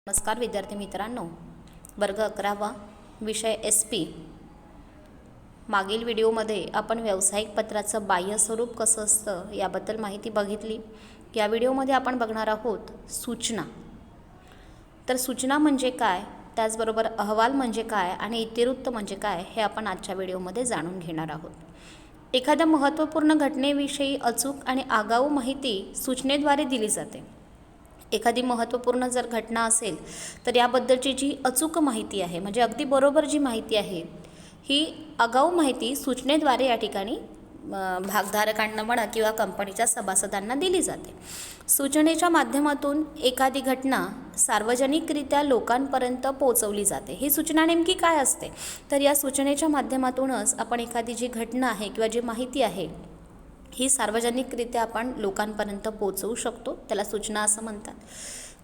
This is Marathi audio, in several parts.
नमस्कार विद्यार्थी मित्रांनो, वर्ग 11वा विषय SP। मागील व्हिडिओमध्ये आपण व्यावसायिक पत्राचं बाह्य स्वरूप कसं असतं याबद्दल माहिती बघितली। या व्हिडिओमध्ये आपण बघणार आहोत सूचना। तर सूचना म्हणजे काय, त्याचबरोबर अहवाल म्हणजे काय आणि इतिवृत्त म्हणजे काय हे आपण आजच्या व्हिडिओमध्ये जाणून घेणार आहोत। एखाद्या महत्त्वपूर्ण घटनेविषयी अचूक आणि आगाऊ माहिती सूचनेद्वारे दिली जाते। एखादी महत्त्वपूर्ण जर घटना असेल तर याबद्दलची जी अचूक माहिती आहे, म्हणजे अगदी बरोबर जी माहिती आहे, ही आगाऊ माहिती सूचनेद्वारे या ठिकाणी भागधारकांना म्हणा किंवा कंपनीच्या सभासदांना दिली जाते। सूचनेच्या माध्यमातून एखादी घटना सार्वजनिकरित्या लोकांपर्यंत पोहोचवली जाते। ही सूचना नेमकी काय असते, तर या सूचनेच्या माध्यमातूनच आपण एखादी जी घटना आहे किंवा जी माहिती आहे ही सार्वजनिकरित्या आपण लोकांपर्यंत पोहोचवू शकतो, त्याला सूचना असं म्हणतात।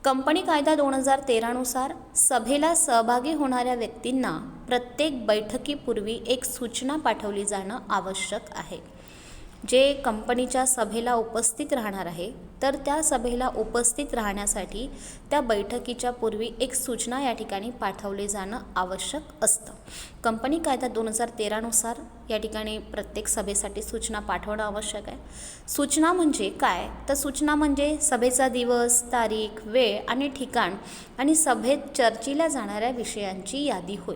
कंपनी कायदा 2013 नुसार सभेला सहभागी होणाऱ्या व्यक्तींना प्रत्येक बैठकीपूर्वी एक सूचना पाठवली जाणं आवश्यक आहे। जे कंपनीच्या सभेला उपस्थित राहणार आहे तर त्या सभेला उपस्थित राहण्यासाठी त्या बैठकीच्या पूर्वी एक सूचना या ठिकाणी पाठवले जाणं आवश्यक असतं। कंपनी कायदा 2013 नुसार या ठिकाणी प्रत्येक सभेसाठी सूचना पाठवणं आवश्यक आहे। सूचना म्हणजे काय, तर सूचना म्हणजे सभेचा दिवस, तारीख, वेळ आणि ठिकाण आणि सभेत चर्चिल्या जाणाऱ्या विषयांची यादी होय।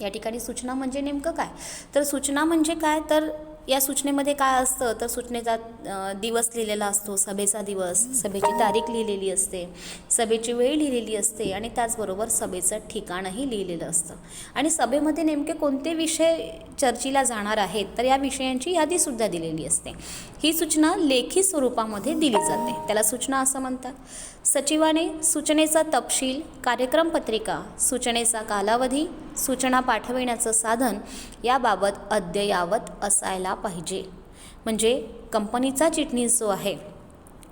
या ठिकाणी सूचना म्हणजे नेमकं काय, तर सूचना म्हणजे काय, तर या सूचनेमध्ये काय असतं, तर सूचनेचा दिवस लिहिलेला असतो, सभेचा दिवस, सभेची तारीख लिहिलेली असते, सभेची वेळ लिहिलेली असते आणि त्याचबरोबर सभेचं ठिकाणही लिहिलेलं असतं आणि सभेमध्ये नेमके कोणते विषय चर्चेला जाणार आहेत तर या विषयांची यादीसुद्धा दिलेली असते। ही सूचना लेखी स्वरूपामध्ये दिली जाते, त्याला सूचना असं म्हणतात। सचिवाने सूचनेचा तपशील, कार्यक्रम पत्रिका, सूचनेचा कालावधी, सूचना पाठविण्याचं साधन याबाबत अद्ययावत असायला पाहिजे। म्हणजे कंपनीचा चिटणीस जो आहे,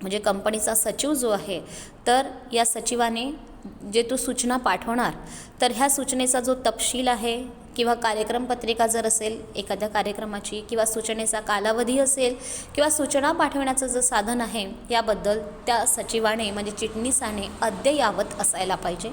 म्हणजे कंपनीचा सचिव जो आहे, तर या सचिवाने जे तो सूचना पाठवणार तर ह्या सूचनेचा जो तपशील आहे किंवा कार्यक्रम पत्रिका जर असेल एखाद्या कार्यक्रमाची, किंवा सूचनेचा कालावधी असेल किंवा सूचना पाठवण्याचं जे साधन आहे याबद्दल त्या सचिवाने म्हणजे चिटणीसाने अद्ययावत असायला पाहिजे।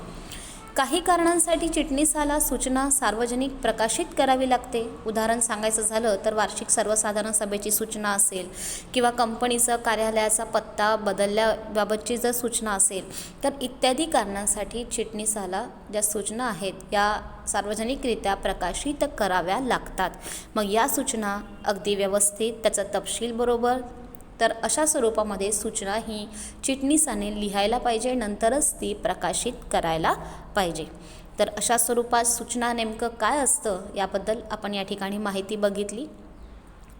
काही कारणांसाठी चिटणीसाला सूचना सार्वजनिक प्रकाशित करावी लागते। उदाहरण सांगायचं झालं तर वार्षिक सर्वसाधारण सभेची सूचना असेल किंवा कंपनीचा कार्यालयाचा पत्ता बदलल्याबाबतची जर सूचना असेल तर इत्यादी कारणांसाठी चिटणीसाला ज्या सूचना आहेत या सार्वजनिकरित्या प्रकाशित कराव्या लागतात। मग या सूचना अगदी व्यवस्थित त्याचा तपशील बरोबर, तर अशा स्वरूपामध्ये सूचना ही चिटणीसाने लिहायला पाहिजे, नंतरच ती प्रकाशित करायला पाहिजे। तर अशा स्वरूपात सूचना नेमकं काय असतं याबद्दल आपण या ठिकाणी माहिती बघितली।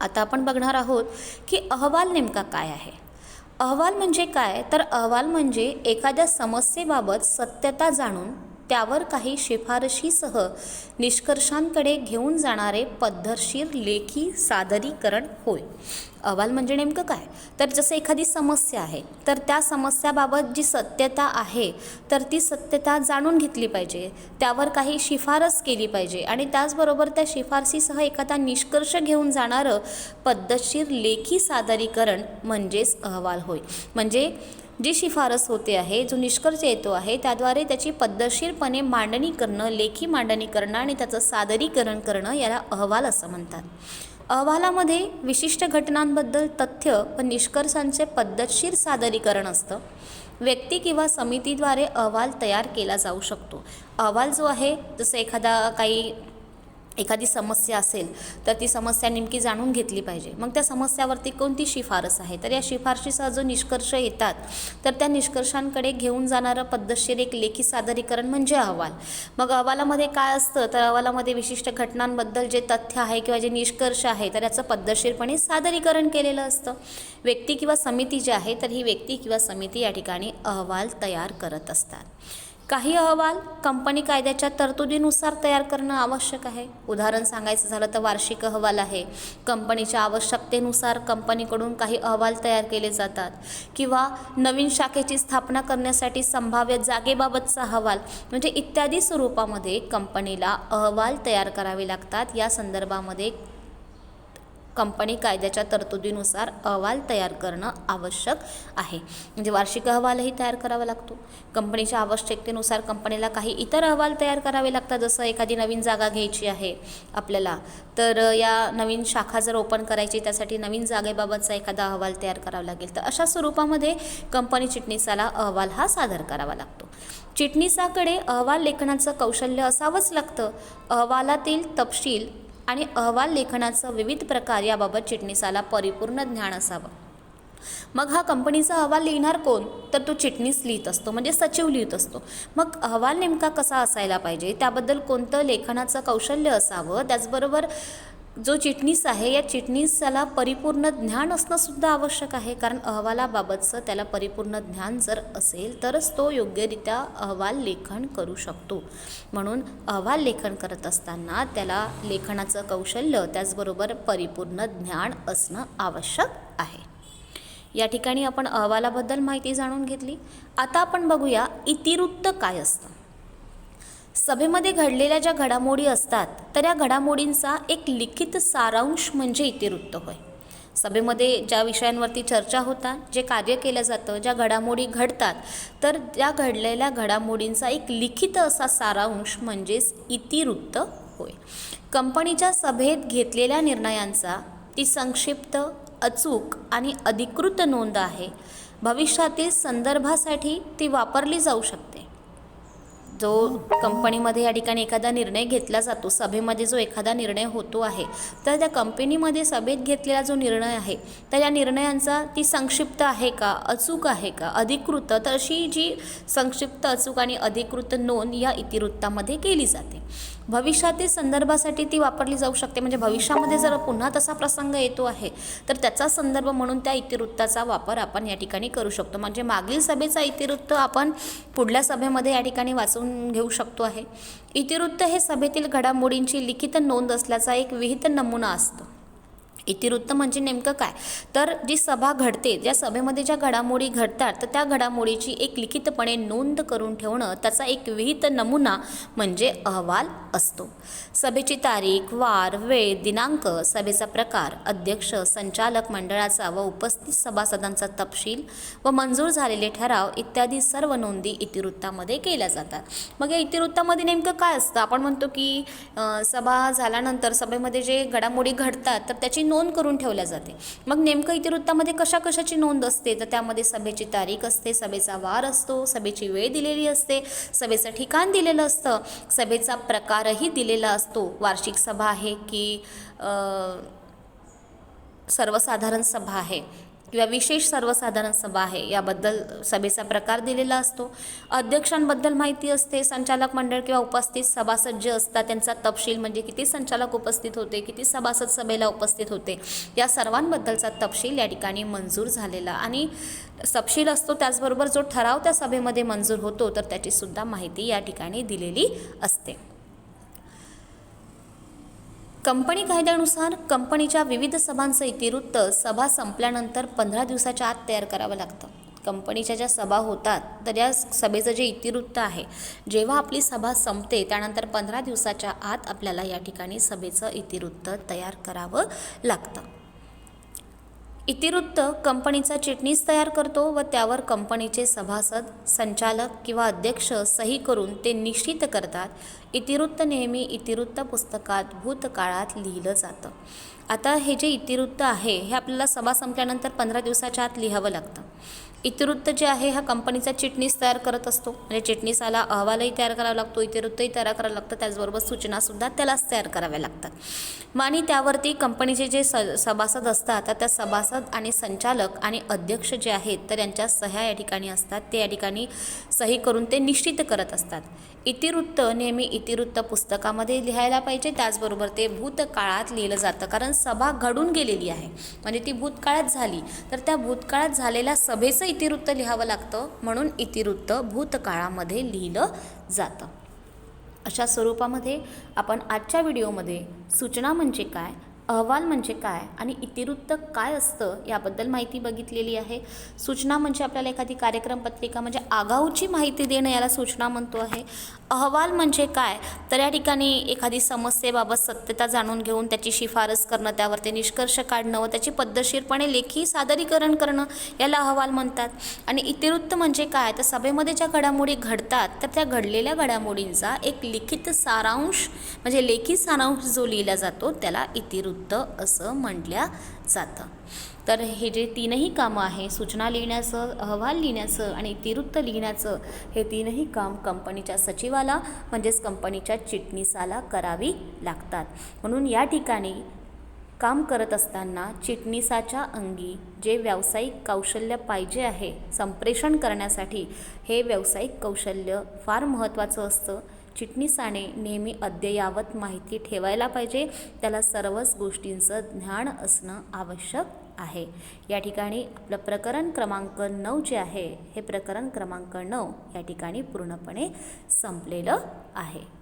आता आपण बघणार आहोत की अहवाल नेमका काय आहे। अहवाल म्हणजे काय, तर अहवाल म्हणजे एखाद्या समस्येबाबत सत्यता जाणून त्यावर काही शिफारशीसह निष्कर्षांकडे घेऊन जाणारे पद्धतशीर लेखी सादरीकरण होय। अहवाल म्हणजे नेमकं काय, तर जसं एखादी समस्या आहे तर त्या समस्याबाबत जी सत्यता आहे तर ती सत्यता जाणून घेतली पाहिजे, त्यावर काही शिफारस केली पाहिजे आणि त्याचबरोबर त्या शिफारसीसह एखादा निष्कर्ष घेऊन जाणारं पद्धतशीर लेखी सादरीकरण म्हणजेच अहवाल होय। म्हणजे जी शिफारस होते आहे, जो निष्कर्ष येतो आहे त्याद्वारे त्याची पद्धतशीरपणे मांडणी करणं, लेखी मांडणी करणं आणि त्याचं सादरीकरण करणं याला अहवाल असं म्हणतात। अहवालामध्ये विशिष्ट घटनांबद्दल तथ्य व निष्कर्षांचे पद्धतशीर सादरीकरण असतं। व्यक्ती किंवा समितीद्वारे अहवाल तयार केला जाऊ शकतो। अहवाल जो आहे, जसं एखादी समस्या असेल तर ती समस्या नेमकी जाणून घेतली पाहिजे, मग त्या समस्यावरती कोणती शिफारस आहे तर या शिफारशीसह जो निष्कर्ष येतात तर त्या निष्कर्षांकडे घेऊन जाणारं पद्धतशीर एक लेखी सादरीकरण म्हणजे अहवाल। मग अहवालामध्ये काय असतं, तर अहवालामध्ये विशिष्ट घटनांबद्दल जे तथ्य आहे किंवा जे निष्कर्ष आहे तर याचं पद्धतशीरपणे सादरीकरण केलेलं असतं। व्यक्ती किंवा समिती जी आहे तर ही व्यक्ती किंवा समिती या ठिकाणी अहवाल तयार करत असतात। काही अहवाल कंपनी कायद्याच्या तरतुदीनुसार तयार करणं आवश्यक आहे। उदाहरण सांगायचं झालं तर वार्षिक अहवाल आहे, कंपनीच्या आवश्यकतेनुसार कंपनीकडून काही अहवाल तयार केले जातात, किंवा नवीन शाखेची स्थापना करण्यासाठी संभाव्य जागेबाबतचा अहवाल, म्हणजे इत्यादी स्वरूपामध्ये कंपनीला अहवाल तयार करावे लागतात। या संदर्भामध्ये कंपनी कायद्याच्या तरतुदीनुसार अहवाल तयार करणं आवश्यक आहे. म्हणजे वार्षिक अहवालही तयार करावा लागतो. कंपनीच्या आवश्यकतेनुसार कंपनीला काही इतर अहवाल तयार करावे लागतात. जसं एखादी नवीन जागा घ्यायची आहे आपल्याला, तर या नवीन शाखा जर ओपन करायची, त्यासाठी नवीन जागेबाबतचा एखादा अहवाल तयार करावा लागेल. तर अशा स्वरूपामध्ये कंपनी चिटणीसाला अहवाल हा सादर करावा लागतो. चिटणीसाकडे अहवाल लेखनाचं कौशल्य असावंच लागतं. अहवालातील तपशील आणि अहवाल लेखनाचं विविध प्रकार याबाबत चिटणीसाला परिपूर्ण ज्ञान असावं. मग हा कंपनीचा अहवाल लिहिणार कोण? तर तो चिटणीस लिहित असतो, म्हणजे सचिव लिहित असतो. मग अहवाल नेमका कसा असायला पाहिजे, त्याबद्दल कोणतं लेखनाचं कौशल्य असावं, त्याचबरोबर जो चिटणीस आहे या चिटणीसाला परिपूर्ण ज्ञान असणंसुद्धा आवश्यक आहे. कारण अहवालाबाबतचं त्याला परिपूर्ण ज्ञान जर असेल तरच तो योग्यरित्या अहवाल लेखन करू शकतो. म्हणून अहवाल लेखन करत असताना त्याला लेखनाचं कौशल्य त्याचबरोबर परिपूर्ण ज्ञान असणं आवश्यक आहे. या ठिकाणी आपण अहवालाबद्दल माहिती जाणून घेतली. आता आपण बघूया इतिवृत्त काय असतं. सभेमध्ये घडलेल्या ज्या घडामोडी असतात तर या घडामोडींचा एक लिखित सारांश म्हणजे इतिवृत्त होय. सभेमध्ये ज्या विषयांवरती चर्चा होतात, जे कार्य केलं जातं, ज्या घडामोडी घडतात, तर त्या घडलेल्या घडामोडींचा एक लिखित असा सारांश म्हणजेच इतिवृत्त होय. कंपनीच्या सभेत घेतलेल्या निर्णयांचा ती संक्षिप्त, अचूक आणि अधिकृत नोंद आहे. भविष्यातील संदर्भासाठी ती वापरली जाऊ शकते. जो कंपनीमध्ये या ठिकाणी एखादा निर्णय घेतला जातो, सभेमध्ये जो एखादा निर्णय होतो आहे, तर त्या कंपनीमध्ये सभेत घेतलेला जो निर्णय आहे तर या निर्णयांचा ती संक्षिप्त आहे का, अचूक आहे का, अधिकृत, तर अशी जी संक्षिप्त, अचूक आणि अधिकृत नोंद या इतिवृत्तामध्ये केली जाते. भविष्यातील संदर्भासाठी ती वापरली जाऊ शकते. म्हणजे भविष्यामध्ये जर पुन्हा तसा प्रसंग येतो आहे तर त्याचा संदर्भ म्हणून त्या इतिवृत्ताचा वापर आपण या ठिकाणी करू शकतो. म्हणजे मागील सभेचा इतिवृत्त आपण पुढल्या सभेमध्ये या ठिकाणी वाचून घेऊ शकतो आहे. इतिवृत्त हे सभेतील घडामोडींची लिखित नोंद असल्याचा एक विहित नमुना असतो. इतिवृत्त म्हणजे नेमकं काय, तर जी सभा घडते, ज्या सभेमध्ये ज्या घडामोडी घडतात तर त्या घडामोडीची एक लिखितपणे नोंद करून ठेवणं, त्याचा एक विहित नमुना म्हणजे अहवाल असतो. सभेची तारीख, वार, वेळ, दिनांक, सभेचा प्रकार, अध्यक्ष, संचालक मंडळाचा व उपस्थित सभासदांचा तपशील व मंजूर झालेले ठराव इत्यादी सर्व नोंदी इतिवृत्तामध्ये केल्या जातात. मग या इतिवृत्तामध्ये नेमकं काय असतं? आपण म्हणतो की सभा झाल्यानंतर सभेमध्ये जे घडामोडी घडतात तर त्याची नोंद करून ठेवल्या जाते. मग नेमकं इतिवृत्तामध्ये कशाची नोंद असते? तर त्यामध्ये सभेची तारीख असते, सभेचा वार असतो, सभेची वेळ दिलेली असते, सभेचं ठिकाण दिलेलं असतं, सभेचा प्रकारही दिलेला असतो. वार्षिक सभा आहे की सर्वसाधारण सभा आहे किंवा विशेष सर्वसाधारण सभा आहे याबद्दल सभेचा प्रकार दिलेला असतो. अध्यक्षांबद्दल माहिती असते, संचालक मंडळ किंवा उपस्थित सभासद जे असतात त्यांचा तपशील, म्हणजे किती संचालक उपस्थित होते, किती सभासद सभेला उपस्थित होते, या सर्वांबद्दलचा तपशील या ठिकाणी मंजूर झालेला आणि तपशील असतो. त्याचबरोबर जो ठराव त्या सभेमध्ये मंजूर होतो तर त्याची सुद्धा माहिती या ठिकाणी दिलेली असते. कंपनी कायद्यानुसार कंपनीच्या विविध सभांचं इतिवृत्त सभा संपल्यानंतर 15 दिवसाच्या आत तयार करावं लागतं. कंपनीच्या ज्या सभा होतात तर या सभेचं जे इतिवृत्त आहे, जेव्हा आपली सभा संपते त्यानंतर 15 दिवसाच्या आत आपल्याला या ठिकाणी सभेचं इतिवृत्त तयार करावं लागतं. इतिवृत्त कंपनीचा चिटणीस तयार करतो व त्यावर कंपनीचे सभासद, संचालक किंवा अध्यक्ष सही करून ते निश्चित करतात. इतिवृत्त नेहमी इतिवृत्त पुस्तकात भूतकाळात लिहिलं जातं. आता हे जे इतिवृत्त आहे हे आपल्याला सभा संपल्यानंतर 15 दिवसाच्या आत लिहावं लागतं. इतिवृत्त जे आहे हा कंपनीचा चिटणीस तयार करत असतो. म्हणजे चिटणीसाला अहवालही तयार करावा लागतो, इतिवृत्तही तयार करावं लागतं, त्याचबरोबर सूचनासुद्धा त्यालाच तयार कराव्या लागतात. मग आणि त्यावरती कंपनीचे जे सभासद असतात तर त्या सभासद आणि संचालक आणि अध्यक्ष जे आहेत तर यांच्या सह्या या ठिकाणी असतात. ते या ठिकाणी सही करून ते निश्चित करत असतात. इतिवृत्त नेहमी इतिवृत्त पुस्तकामध्ये लिहायला पाहिजे, त्याचबरोबर ते भूतकाळात लिहिलं जातं. कारण सभा घडून गेलेली आहे, म्हणजे ती भूतकाळात झाली तर त्या भूतकाळात झालेल्या सभेचं इतिवृत्त लिहावं लागतं, म्हणून इतिवृत्त भूतकाळामध्ये लिहिलं जातं. अशा स्वरूपामध्ये आपण आजच्या व्हिडिओमध्ये सूचना म्हणजे काय, अहवाल म्हणजे काय आणि इतिवृत्त काय असतं याबद्दल माहिती बघितलेली आहे. सूचना म्हणजे आपल्याला एखादी कार्यक्रम पत्रिका म्हणजे आगाऊची माहिती देणं याला सूचना म्हणतो आहे. अहवाल म्हणजे काय, तर या ठिकाणी एखादी समस्येबाबत सत्यता जाणून घेऊन त्याची शिफारस करणं, त्यावरती निष्कर्ष काढणं व त्याची पद्धतशीरपणे लेखी सादरीकरण करणं याला अहवाल म्हणतात. आणि इतिवृत्त म्हणजे काय, तर सभेमध्ये ज्या घडामोडी घडतात तर त्या घडलेल्या घडामोडींचा एक लिखित सारांश म्हणजे लेखी सारांश जो लिहिला जातो त्याला इतिवृत्त असं म्हटलं जातं. तर हे जे तीनही कामं आहे, सूचना लिहिण्याचं, अहवाल लिहिण्याचं आणि इतिवृत्त लिहिण्याचं, हे तीनही काम कंपनीच्या सचिवाला म्हणजेच कंपनीच्या चिटणीसाला करावी लागतात. म्हणून या ठिकाणी काम करत असताना चिटणीसाच्या अंगी जे व्यावसायिक कौशल्य पाहिजे आहे संप्रेषण करण्यासाठी, हे व्यावसायिक कौशल्य फार महत्त्वाचं असतं. चिटणीसाने नेहमी अद्ययावत माहिती ठेवायला पाहिजे, त्याला सर्वच गोष्टींचं ज्ञान असणं आवश्यक आहे. या ठिकाणी आपलं प्रकरण क्रमांक 9 जे आहे, हे प्रकरण क्रमांक 9 या ठिकाणी पूर्णपणे संपलेलं आहे.